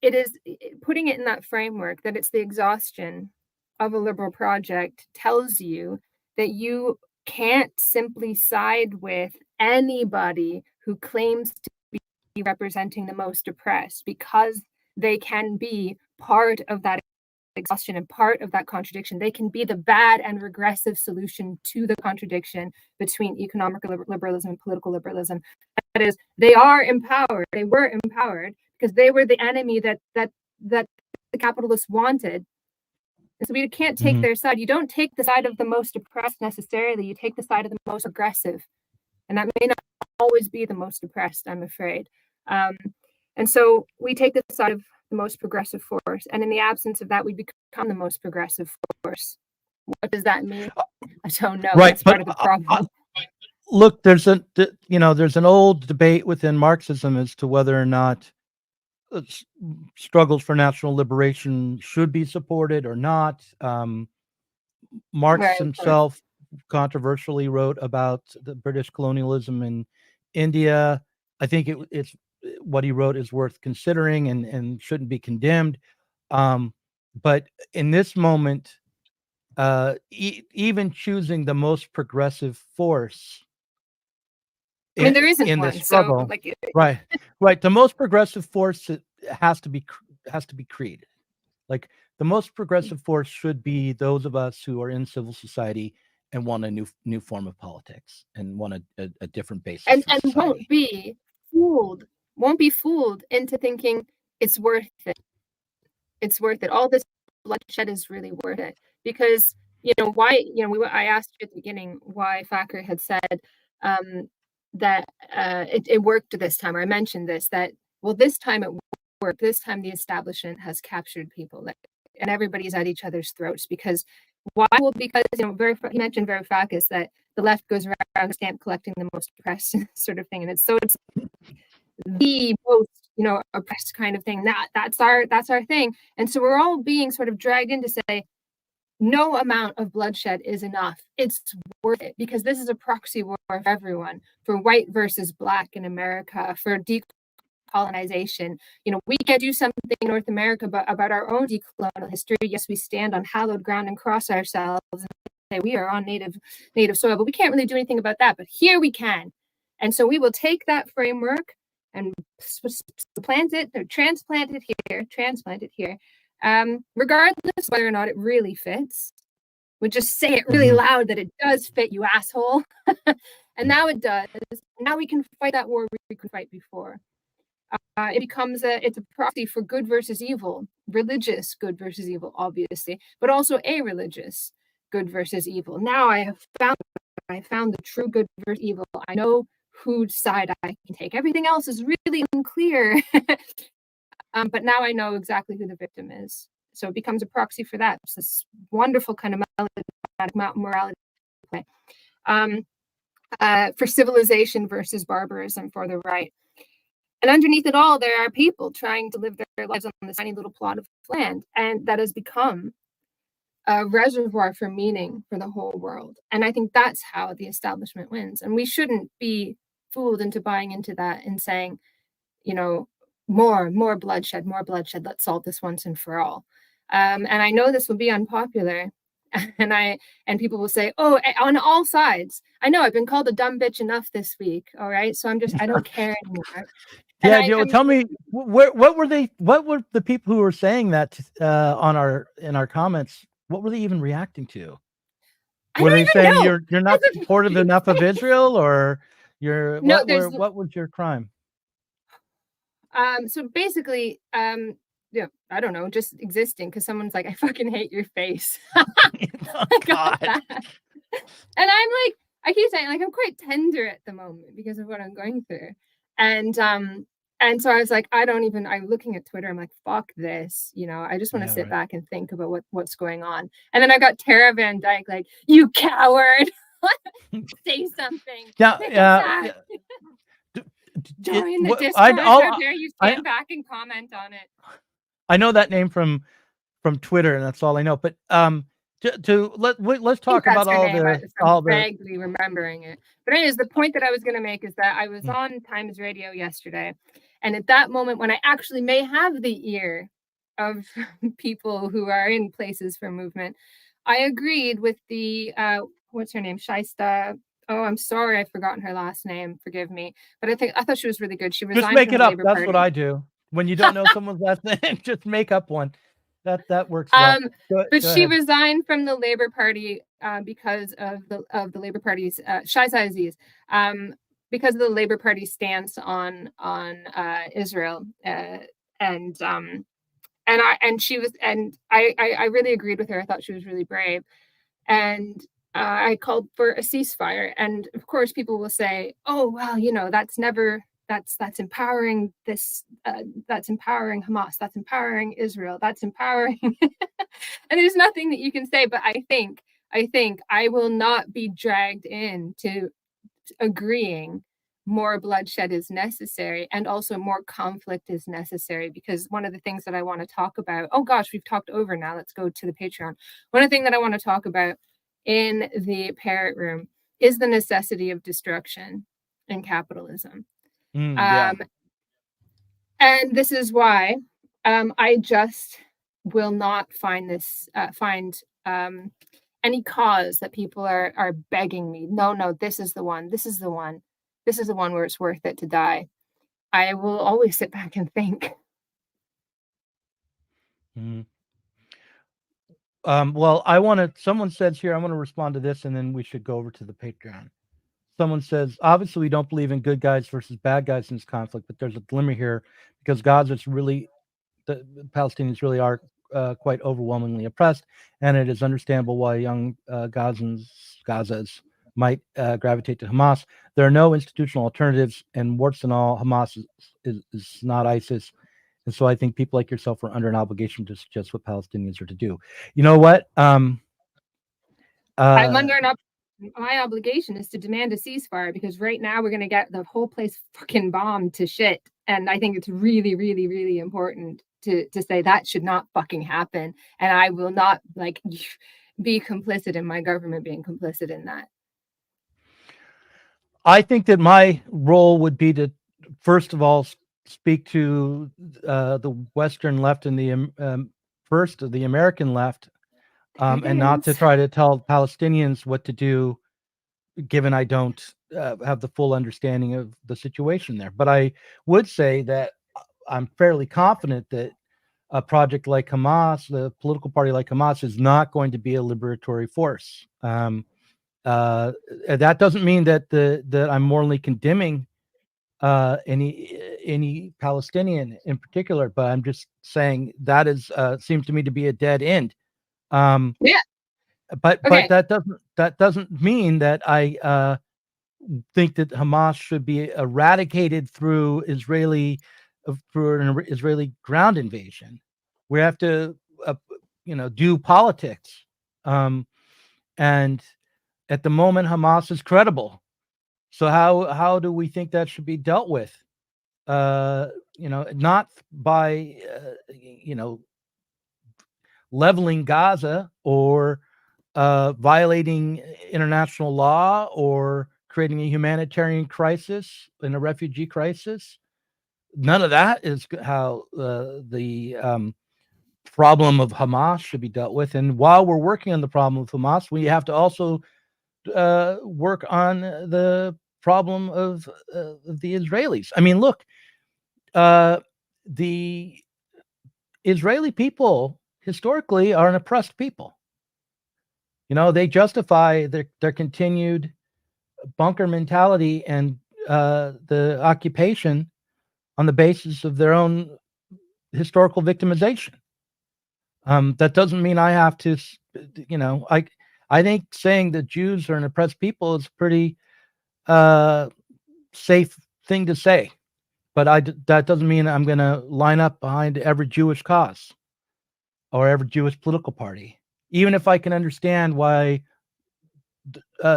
S3: it is putting it in that framework, that it's the exhaustion of a liberal project, tells you that you can't simply side with anybody who claims to be representing the most oppressed, because they can be part of that exhaustion and part of that contradiction. They can be the bad and regressive solution to the contradiction between economic liberalism and political liberalism. That is, they are empowered. They were empowered because they were the enemy that the capitalists wanted. And so we can't take their side. You don't take the side of the most oppressed necessarily. You take the side of the most aggressive. And that may not always be the most oppressed, I'm afraid. And so we take the side of the most progressive force. And in the absence of that, we become the most progressive force. What does that mean? I don't know.
S2: Right,
S3: That's part of the problem.
S2: Look, there's an old debate within Marxism as to whether or not struggles for national liberation should be supported or not. Marx himself controversially wrote about the British colonialism in India. I think it's what he wrote is worth considering and shouldn't be condemned. But in this moment, even choosing the most progressive force,
S3: I mean, there isn't
S2: in
S3: one,
S2: this struggle, so, right. The most progressive force has to be created. Like, the most progressive force should be those of us who are in civil society and want a new form of politics and want a different basis.
S3: And won't be fooled into thinking it's worth it. It's worth it. All this bloodshed is really worth it, because why? I asked you at the beginning why Fakhry had said that it worked this time, or I mentioned this, that this time it worked. This time the establishment has captured people. That and everybody's at each other's throats. Because why? Well, because he mentioned Varoufakis, that the left goes around stamp collecting the most oppressed sort of thing, and it's the most oppressed kind of thing. That's our thing, and so we're all being sort of dragged in to say no amount of bloodshed is enough. It's worth it, because this is a proxy war for everyone, for white versus black in America, for decolonization. We can't do something in North America about our own decolonial history. Yes, we stand on hallowed ground and cross ourselves and say we are on native soil, but we can't really do anything about that. But here we can. And so we will take that framework and transplant it here, regardless whether or not it really fits. We just say it really loud that it does fit, you asshole. And now it does. Now we can fight that war we could fight before. It's a proxy for good versus evil, religious good versus evil, obviously, but also a-religious good versus evil. Now I found the true good versus evil. I know whose side I can take. Everything else is really unclear. But now I know exactly who the victim is. So it becomes a proxy for that. It's this wonderful kind of morality play. For civilization versus barbarism for the right. And underneath it all, there are people trying to live their lives on this tiny little plot of land. And that has become a reservoir for meaning for the whole world. And I think that's how the establishment wins. And we shouldn't be fooled into buying into that and saying, more bloodshed, let's solve this once and for all. And I know this will be unpopular. And people will say, oh, on all sides. I know I've been called a dumb bitch enough this week. All right. So I don't care anymore.
S2: Yeah, tell me, what were the people who were saying that in our comments? What were they even reacting to? Were they saying you're not supportive enough of Israel, or what was your crime?
S3: So basically, I don't know, just existing, because someone's like, I fucking hate your face.
S2: Oh, God.
S3: And I'm like, I keep saying, like, I'm quite tender at the moment because of what I'm going through. And so I was like, I'm looking at Twitter, I'm like, fuck this, I just want to sit back and think about what's going on. And then I got Tara Van Dyke, like, you coward, say something.
S2: Yeah.
S3: Join the Discord. How dare you stand back and comment on it?
S2: I know that name from Twitter, and that's all I know. But let's talk about all the
S3: vaguely remembering it. But anyways, the point that I was going to make is that I was on Times Radio yesterday, and at that moment when I actually may have the ear of people who are in places for movement, I agreed with the what's her name, Shaista. Oh, I'm sorry, I've forgotten her last name. Forgive me, but I thought she was really good. She resigned.
S2: Just make it up.
S3: Labor
S2: That's
S3: Party.
S2: what I do. When you don't know someone's last name, just make up one. That works well.
S3: But she resigned from the Labor Party because of the Labor Party's Shaista Aziz, because of the Labor Party's stance on Israel, and I really agreed with her. I thought she was really brave, and I called for a ceasefire. And of course, people will say, "Oh, well, that's empowering this. That's empowering Hamas. That's empowering Israel. That's empowering." And there's nothing that you can say. But I think I will not be dragged into agreeing more bloodshed is necessary, and also more conflict is necessary, because one of the things that I want to talk about, oh gosh, we've talked over now, let's go to the Patreon. One of the things that I want to talk about in the Parrot Room is the necessity of destruction in capitalism.
S2: Yeah.
S3: And this is why I just will not find any cause that people are begging me, no, this is the one where it's worth it to die. I will always sit back and think.
S2: Well, someone says here, I want to respond to this, and then we should go over to the Patreon. Someone says, obviously we don't believe in good guys versus bad guys in this conflict, but there's a glimmer here, because the Palestinians really are quite overwhelmingly oppressed, and it is understandable why young Gazas might gravitate to Hamas. There are no institutional alternatives, and warts and all, Hamas is not ISIS. And so I think people like yourself are under an obligation to suggest what Palestinians are to do. You know what?
S3: I'm under my obligation is to demand a ceasefire, because right now we're going to get the whole place fucking bombed to shit. And I think it's really, really, really important to say that should not fucking happen. And I will not be complicit in my government being complicit in that.
S2: I think that my role would be to, first of all, speak to the Western left and the first of the American left, and not to try to tell Palestinians what to do, given I don't have the full understanding of the situation there. But I would say that I'm fairly confident that a project like Hamas, the political party like Hamas, is not going to be a liberatory force. That doesn't mean that I'm morally condemning any Palestinian in particular, but I'm just saying that is seems to me to be a dead end.
S3: Yeah.
S2: But that doesn't mean that I think that Hamas should be eradicated through an Israeli ground invasion. We have to do politics, and at the moment Hamas is credible. So how do we think that should be dealt with? Not by leveling Gaza or violating international law or creating a humanitarian crisis and a refugee crisis. None of that is how the problem of Hamas should be dealt with. And while we're working on the problem of Hamas, we have to also work on the problem of the Israelis. I mean, look, the Israeli people historically are an oppressed people. They justify their continued bunker mentality and the occupation on the basis of their own historical victimization. That doesn't mean I have to, I think saying that Jews are an oppressed people is a pretty safe thing to say, but that doesn't mean I'm going to line up behind every Jewish cause or every Jewish political party, even if I can understand why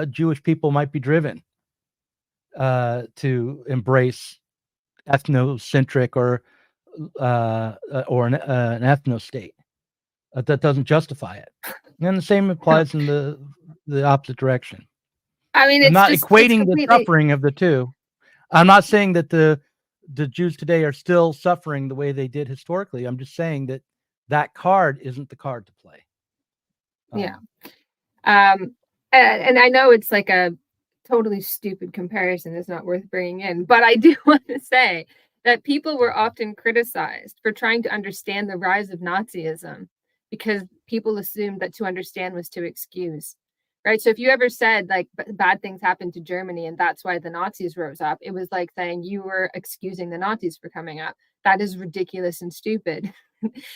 S2: Jewish people might be driven to embrace ethnocentric or an ethno state. That doesn't justify it. And the same applies in the opposite direction.
S3: I mean,
S2: I'm not equating the suffering of the two. I'm not saying that the Jews today are still suffering the way they did historically. I'm just saying that card isn't the card to play.
S3: Yeah. And I know it's like a totally stupid comparison. It's not worth bringing in, but I do want to say that people were often criticized for trying to understand the rise of Nazism because people assumed that to understand was to excuse, right? So if you ever said like bad things happened to Germany and that's why the Nazis rose up, it was like saying you were excusing the Nazis for coming up. That is ridiculous and stupid.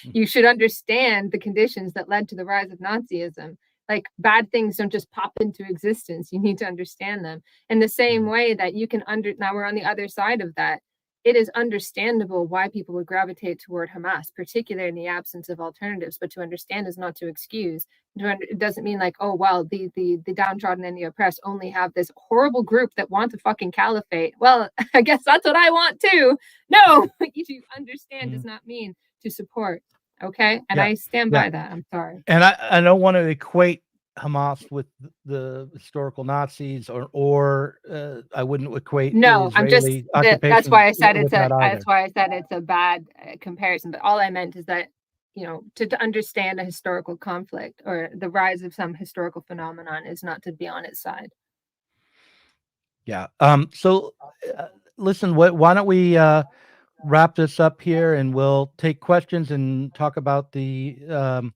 S3: You should understand the conditions that led to the rise of Nazism. Like bad things don't just pop into existence. You need to understand them. In the same way that you can now we're on the other side of that. It is understandable why people would gravitate toward Hamas, particularly in the absence of alternatives. But to understand is not to excuse. It doesn't mean like, oh, well, the downtrodden and the oppressed only have this horrible group that want a fucking caliphate. Well, I guess that's what I want too. No, to understand does not mean to support. Okay. And I stand by that. I'm sorry.
S2: And I don't want to equate Hamas with the historical Nazis or I wouldn't equate.
S3: No, I'm just, that's why I said it's a bad comparison. But all I meant is that, to understand a historical conflict or the rise of some historical phenomenon is not to be on its side.
S2: Yeah. So listen, why don't we wrap this up here and we'll take questions and talk about the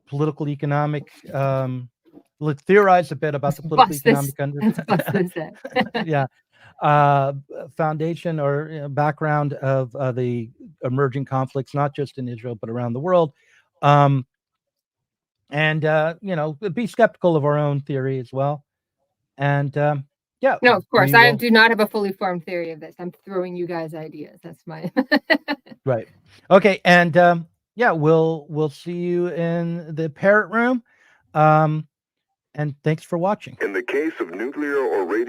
S2: political economic let's theorize a bit about the political economic foundation or background of the emerging conflicts, not just in Israel but around the world, and be skeptical of our own theory as well, and Yeah.
S3: No, of course.
S2: we
S3: I
S2: will-
S3: do not have a fully formed theory of this. I'm throwing you guys ideas. That's my
S2: Right. Okay. And yeah, we'll see you in the parrot room. And thanks for watching.
S1: In the case of nuclear or radio